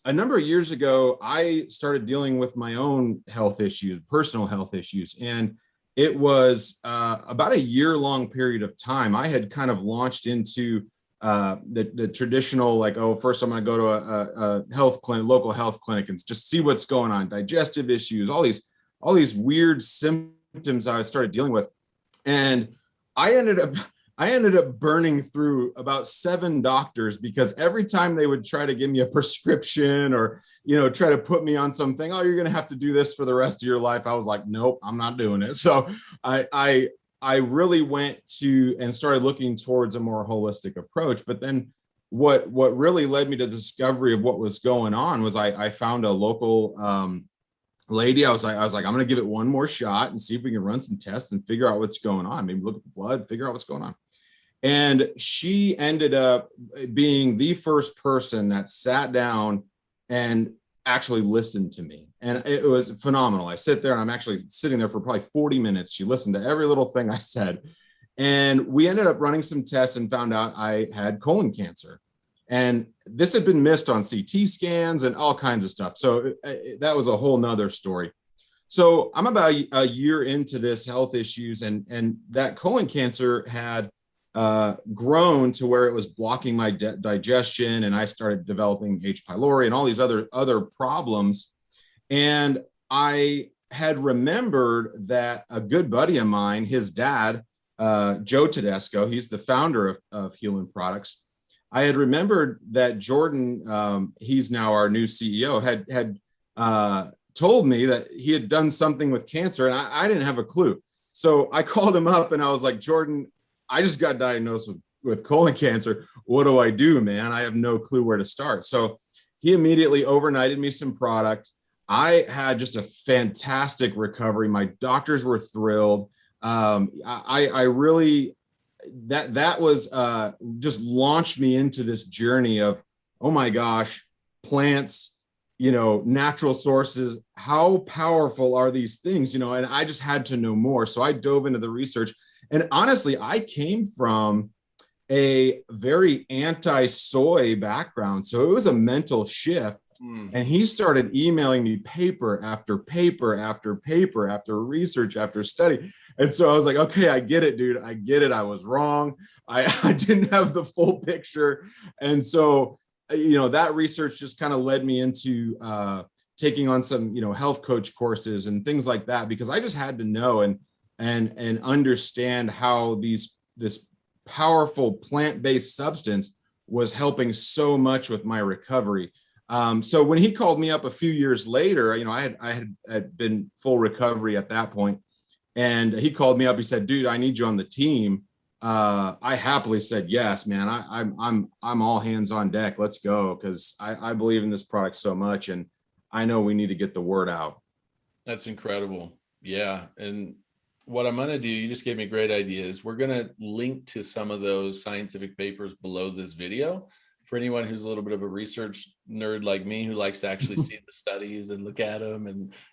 a number of years ago, I started dealing with my own health issues, personal health issues. And it was about a year-long period of time. I had kind of launched into the traditional, like, oh, first I'm going to go to a health clinic, local health clinic, and just see what's going on, digestive issues, all these weird symptoms I started dealing with. And I ended up I ended up burning through about 7 doctors because every time they would try to give me a prescription or, try to put me on something, oh, you're going to have to do this for the rest of your life. I was like, nope, I'm not doing it. So I really went to and started looking towards a more holistic approach. But then what really led me to the discovery of what was going on was I found a local lady. I was like, I'm going to give it one more shot and see if we can run some tests and figure out what's going on. Maybe look at the blood, figure out what's going on. And she ended up being the first person that sat down and actually listened to me. And it was phenomenal. I sit there and I'm actually sitting there for probably 40 minutes. She listened to every little thing I said. And we ended up running some tests and found out I had colon cancer. And this had been missed on CT scans and all kinds of stuff. So that was a whole nother story. So I'm about a year into this health issues, and that colon cancer had grown to where it was blocking my digestion, and I started developing H. pylori and all these other problems. And I had remembered that a good buddy of mine, his dad, Joe Tedesco, he's the founder of Haelan Products. I had remembered that Jordan, he's now our new CEO, had told me that he had done something with cancer, and I didn't have a clue. So I called him up and I was like, Jordan, I just got diagnosed with colon cancer. What do I do, man? I have no clue where to start. So he immediately overnighted me some product. I had just a fantastic recovery. My doctors were thrilled. I really, that was just launched me into this journey of, oh my gosh, plants, natural sources, how powerful are these things, and I just had to know more. So I dove into the research. And honestly, I came from a very anti-soy background. So it was a mental shift. And he started emailing me paper after paper after paper after research after study. And so I was like, okay, I get it, dude. I get it. I was wrong. I didn't have the full picture. And so, that research just kind of led me into taking on some, health coach courses and things like that, because I just had to know and understand how this powerful plant-based substance was helping so much with my recovery. So when he called me up a few years later, I had been full recovery at that point, and he called me up. He said, "Dude, I need you on the team." I happily said yes, man. I'm all hands on deck. Let's go, because I believe in this product so much, and I know we need to get the word out. That's incredible. Yeah, and what I'm going to do, you just gave me great ideas. We're going to link to some of those scientific papers below this video for anyone who's a little bit of a research nerd like me, who likes to actually see the studies and look at them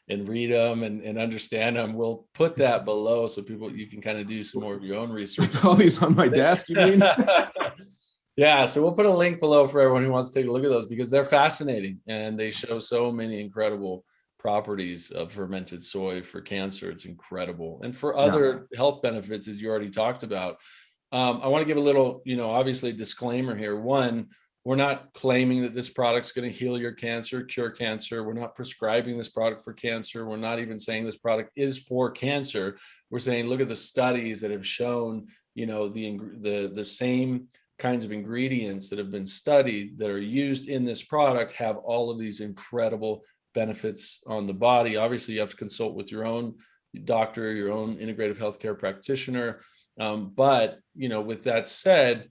and read them and understand them. We'll put that below so you can kind of do some more of your own research. All these on my desk, you mean? Yeah, so we'll put a link below for everyone who wants to take a look at those, because they're fascinating and they show so many incredible properties of fermented soy for cancer. It's incredible. And for other health benefits, as you already talked about. I want to give a little, obviously disclaimer here. One, we're not claiming that this product's going to heal your cancer, cure cancer. We're not prescribing this product for cancer. We're not even saying this product is for cancer. We're saying, look at the studies that have shown, the same kinds of ingredients that have been studied that are used in this product have all of these incredible benefits on the body. Obviously, you have to consult with your own doctor, your own integrative healthcare practitioner. But, with that said,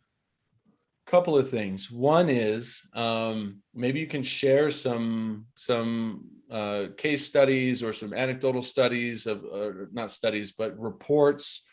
a couple of things. One is maybe you can share some case studies or some anecdotal studies not studies, but reports,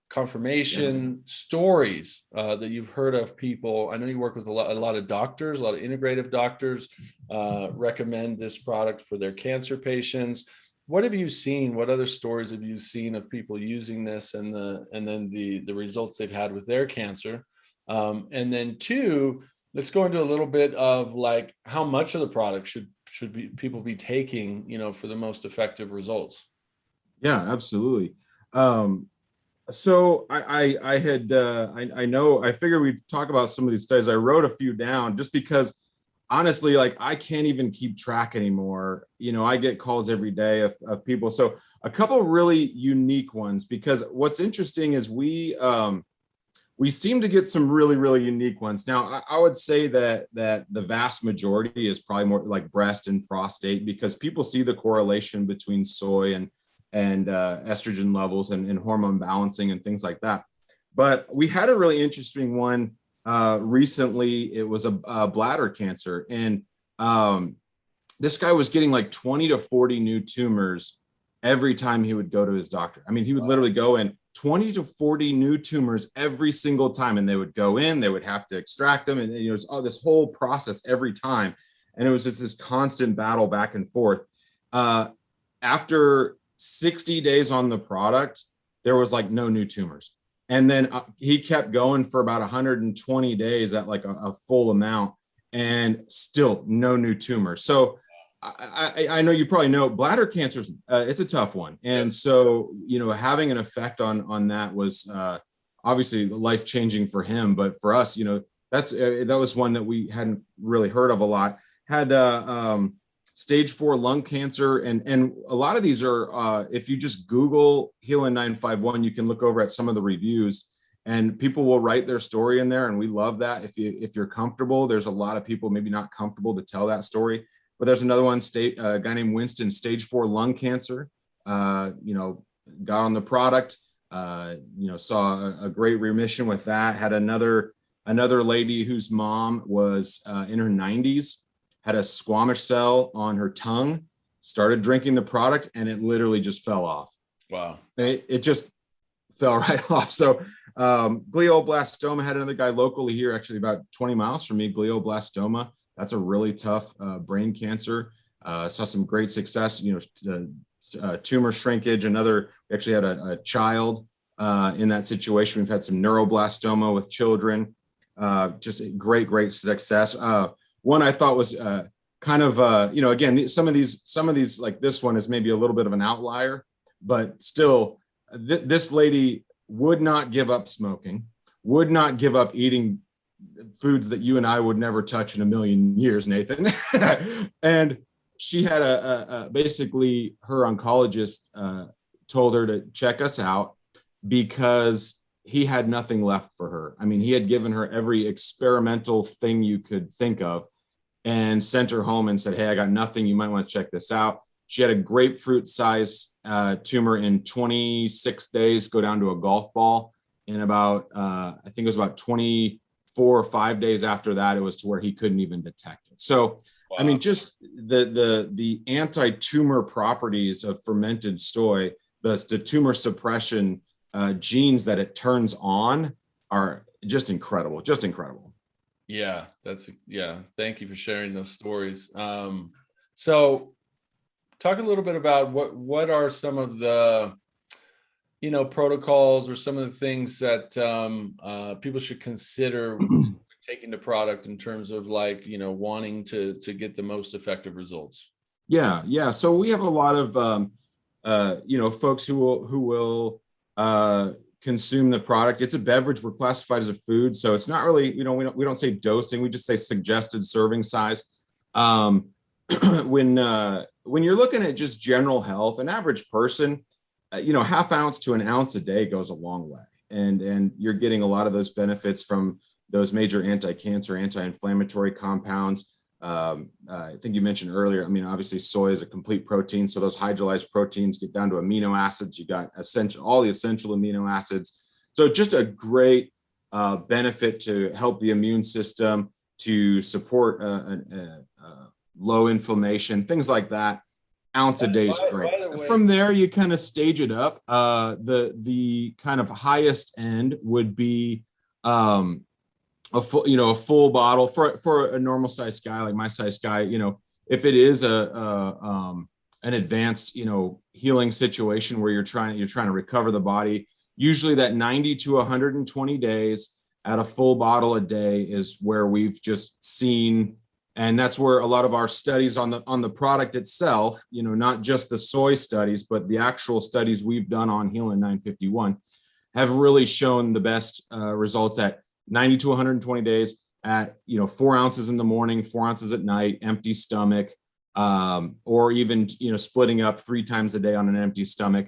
confirmation stories that you've heard of people. I know you work with a lot of doctors, a lot of integrative doctors recommend this product for their cancer patients. What have you seen? What other stories have you seen of people using this and then the results they've had with their cancer? And then two, Let's go into a little bit of like how much of the product should be people be taking, for the most effective results. Yeah, absolutely. Um, so I had I know I figured we'd talk about some of these studies. I wrote a few down just because honestly, like I can't even keep track anymore. I get calls every day of people. So a couple really unique ones, because what's interesting is we seem to get some really, really unique ones. Now, I would say that the vast majority is probably more like breast and prostate, because people see the correlation between soy and estrogen levels and hormone balancing and things like that. But we had a really interesting one recently. It was a bladder cancer, and this guy was getting like 20 to 40 new tumors every time he would go to his doctor. I mean, he would literally go in 20 to 40 new tumors every single time, and they would go in, they would have to extract them, and it's all this whole process every time, and it was just this constant battle back and forth. After 60 days on the product, there was like no new tumors, and then he kept going for about 120 days at like a full amount, and still no new tumors. So I know you probably know bladder cancer, it's a tough one. And so, having an effect on that was obviously life-changing for him. But for us, that was one that we hadn't really heard of a lot. Had stage 4 lung cancer. And a lot of these are, if you just Google Haelan 951, you can look over at some of the reviews, and people will write their story in there. And we love that. If you're comfortable, there's a lot of people maybe not comfortable to tell that story. But there's another one, a guy named Winston, stage 4 lung cancer, got on the product, saw a great remission with that. Had another lady whose mom was in her 90s, had a squamous cell on her tongue, started drinking the product, and it literally just fell off. Wow. It just fell right off. So glioblastoma, had another guy locally here, actually about 20 miles from me, glioblastoma. That's a really tough brain cancer. Saw some great success, tumor shrinkage. We actually had a child in that situation. We've had some neuroblastoma with children. Just great success. One I thought was kind of, again, some of these, like this one is maybe a little bit of an outlier, but still, this lady would not give up smoking, would not give up eating foods that you and I would never touch in a million years, Nathan. And she had basically her oncologist told her to check us out because he had nothing left for her. I mean, he had given her every experimental thing you could think of and sent her home and said, hey, I got nothing. You might want to check this out. She had a grapefruit size tumor in 26 days, go down to a golf ball. In about, I think it was about 24 or 5 days after that, it was to where he couldn't even detect it. So, wow. I mean, just the anti-tumor properties of fermented soy, the tumor suppression genes that it turns on are just incredible, Yeah, thank you for sharing those stories. So talk a little bit about what are some of the protocols or some of the things that people should consider taking the product in terms of wanting to get the most effective results. Yeah. So we have a lot of folks who will consume the product. It's a beverage. We're classified as a food, so it's not really, we don't say dosing. We just say suggested serving size. When you're looking at just general health, an average person, half ounce to an ounce a day goes a long way, and you're getting a lot of those benefits from those major anti-cancer, anti-inflammatory compounds. I think you mentioned earlier, I mean, obviously soy is a complete protein. So those hydrolyzed proteins get down to amino acids. You got all the essential amino acids. So just a great benefit to help the immune system, to support low inflammation, things like that. Ounce a day is great. From there, you kind of stage it up. The kind of highest end would be a full bottle for a normal size guy, like my size guy. If it is an advanced healing situation where you're trying to recover the body, usually that 90 to 120 days at a full bottle a day is where we've just seen, and that's where a lot of our studies on the product itself, not just the soy studies, but the actual studies we've done on Haelan 951 have really shown the best results at 90 to 120 days at 4 ounces in the morning, 4 ounces at night, empty stomach, or even splitting up 3 times a day on an empty stomach.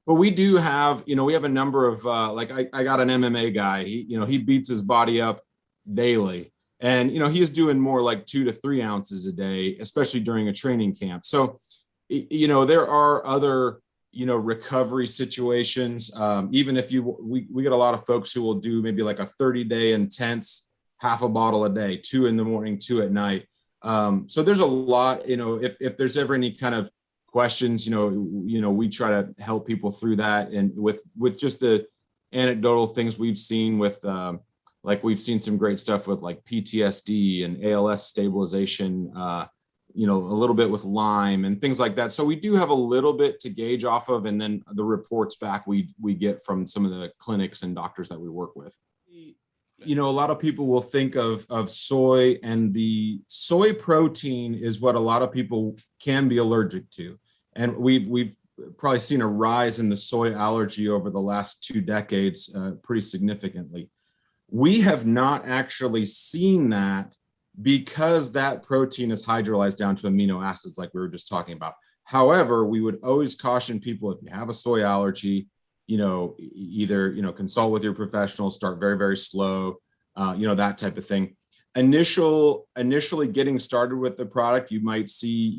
But we do have, we have a number of like I got an MMA guy. He beats his body up daily, and he's doing more like 2 to 3 ounces a day, especially during a training camp. So there are other recovery situations. Even if we get a lot of folks who will do maybe like a 30-day intense, half a bottle a day, 2 in the morning, 2 at night. So there's a lot, if there's ever any kind of questions, we try to help people through that. And with just the anecdotal things we've seen with, like we've seen some great stuff with like PTSD and ALS stabilization, a little bit with Lyme and things like that. So we do have a little bit to gauge off of, and then the reports back we get from some of the clinics and doctors that we work with. A lot of people will think of soy, and the soy protein is what a lot of people can be allergic to. And we've probably seen a rise in the soy allergy over the last 2 decades pretty significantly. We have not actually seen that because that protein is hydrolyzed down to amino acids like we were just talking about. However, we would always caution people, if you have a soy allergy, either, consult with your professional, start very, very slow, that type of thing. Initially getting started with the product, you might see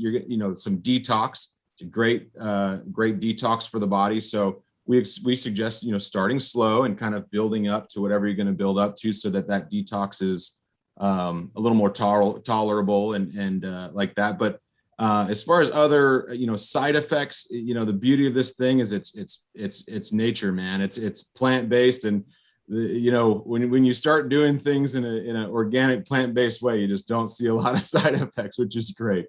some detox. It's a great detox for the body. So we suggest, starting slow and kind of building up to whatever you're going to build up to, so that detox is a little more tolerable and like that. But as far as other, side effects, the beauty of this thing is it's nature, man. It's plant-based, and when you start doing things in an organic plant-based way, you just don't see a lot of side effects, which is great.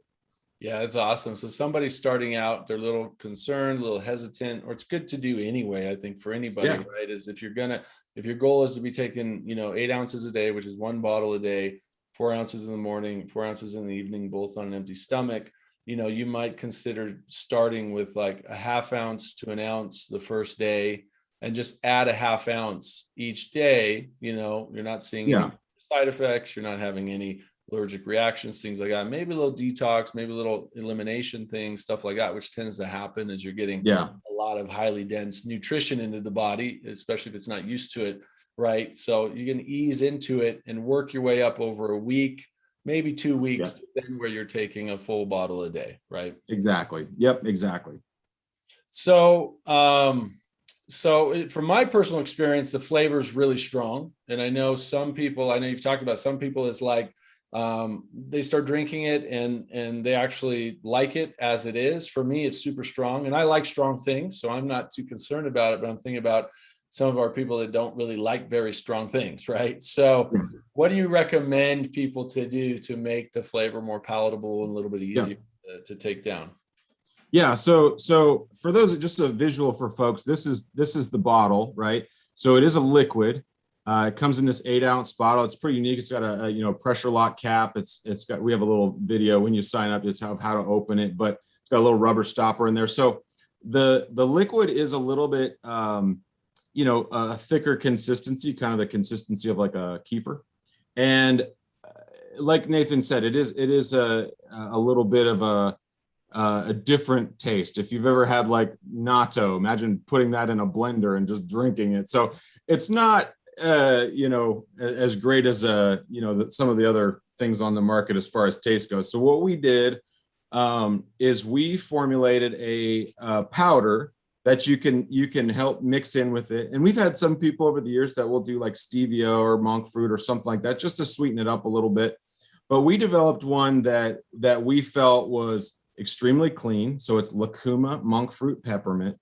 Yeah, it's awesome. So somebody starting out, they're a little concerned, a little hesitant, or it's good to do anyway, I think, for anybody, Yeah. right? Is if your goal is to be taking, 8 ounces a day, which is 1 bottle a day, 4 ounces in the morning, 4 ounces in the evening, both on an empty stomach, you might consider starting with like a half ounce to an ounce the first day, and just add a half ounce each day. You're not seeing any side effects, you're not having any allergic reactions, things like that. Maybe a little detox, maybe a little elimination things, stuff like that, which tends to happen as you're getting a lot of highly dense nutrition into the body, especially if it's not used to it, right? So you can ease into it and work your way up over a week, maybe 2 weeks, to then where you're taking a full bottle a day, right? Exactly. Yep, exactly. So, from my personal experience, the flavor is really strong. And I know you've talked about some people, it's like, they start drinking it and they actually like it as it is. For me, it's super strong, and I like strong things, so I'm not too concerned about it. But I'm thinking about some of our people that don't really like very strong things, right? So what do you recommend people to do to make the flavor more palatable and a little bit easier to take down? Yeah. So for those, just a visual for folks, this is the bottle, right? So it is a liquid. It comes in this 8-ounce bottle. It's pretty unique. It's got a pressure lock cap. We have a little video when you sign up. It's how to open it, but it's got a little rubber stopper in there. So the liquid is a little bit, a thicker consistency, kind of the consistency of like a kefir. And like Nathan said, it is a little bit of a different taste. If you've ever had like natto, imagine putting that in a blender and just drinking it. So it's not, as great as some of the other things on the market as far as taste goes. So what we did is we formulated a powder that you can help mix in with it. And we've had some people over the years that will do like stevia or monk fruit or something like that, just to sweeten it up a little bit. But we developed one that we felt was extremely clean. So it's Lucuma monk fruit peppermint.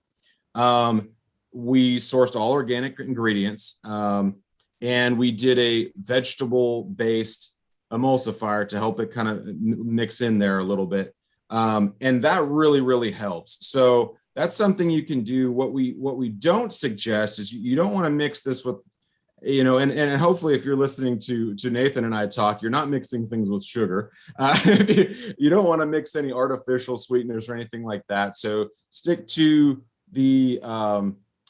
We sourced all organic ingredients, and we did a vegetable-based emulsifier to help it kind of mix in there a little bit. And that really, really helps. So that's something you can do. What we don't suggest is you don't want to mix this with and hopefully if you're listening to Nathan and I talk, you're not mixing things with sugar. You don't want to mix any artificial sweeteners or anything like that. So stick to the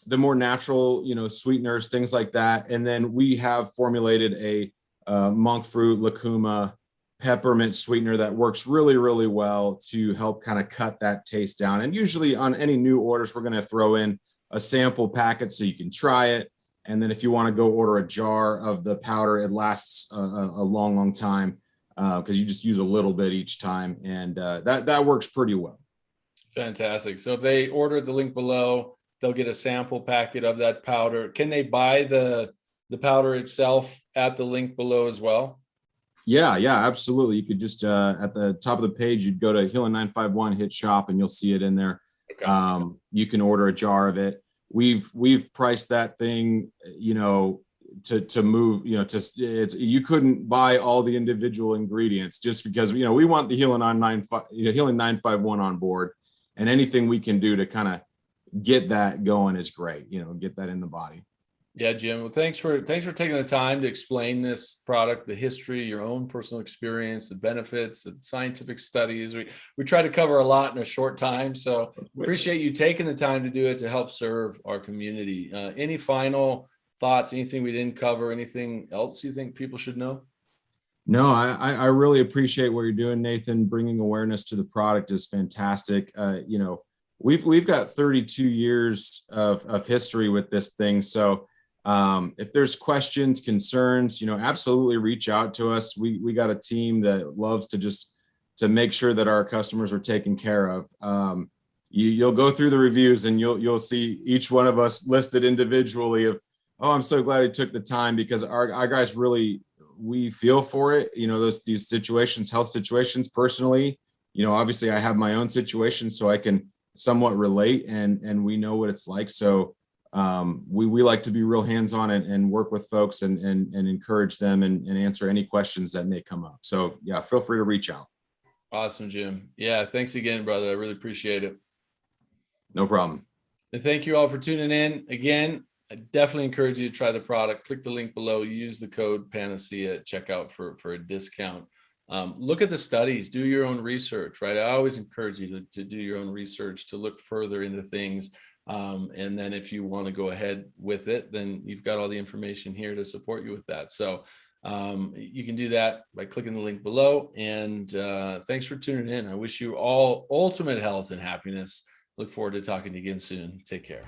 more natural, sweeteners, things like that. And then we have formulated a monk fruit, lucuma, peppermint sweetener that works really, really well to help kind of cut that taste down. And usually on any new orders, we're going to throw in a sample packet so you can try it. And then if you want to go order a jar of the powder, it lasts a long, long time because you just use a little bit each time. And that works pretty well. Fantastic. So if they order the link below, they'll get a sample packet of that powder. Can they buy the powder itself at the link below as well? Yeah, absolutely. You could just at the top of the page, you'd go to Haelan 951, hit shop, and you'll see it in there. Okay. You can order a jar of it. We've priced that thing, to move, you couldn't buy all the individual ingredients just because, we want the Haelan 951 on board, and anything we can do to kind of get that going is great, get that in the body. Yeah, Jim. Well, thanks for taking the time to explain this product, the history, your own personal experience, the benefits, the scientific studies. We try to cover a lot in a short time, so appreciate you taking the time to do it to help serve our community. Any final thoughts? Anything we didn't cover? Anything else you think people should know? No, I really appreciate what you're doing, Nathan. Bringing awareness to the product is fantastic. We've got 32 years of history with this thing, so. If there's questions, concerns, absolutely reach out to us. We got a team that loves to make sure that our customers are taken care of. You'll go through the reviews and you'll see each one of us listed individually of, oh, I'm so glad he took the time, because our guys really, we feel for it. These situations, health situations personally, obviously I have my own situation, so I can somewhat relate, and we know what it's like. So we like to be real hands-on and work with folks and encourage them and answer any questions that may come up. So yeah, feel free to reach out. Awesome, Jim. Yeah, thanks again, brother. I really appreciate it. No problem. And thank you all for tuning in. Again, I definitely encourage you to try the product. Click the link below. Use the code Panacea at checkout for a discount. Look at the studies. Do your own research, right? I always encourage you to do your own research, to look further into things. And then if you want to go ahead with it, then you've got all the information here to support you with that. So you can do that by clicking the link below. And thanks for tuning in. I wish you all ultimate health and happiness. Look forward to talking to you again soon. Take care.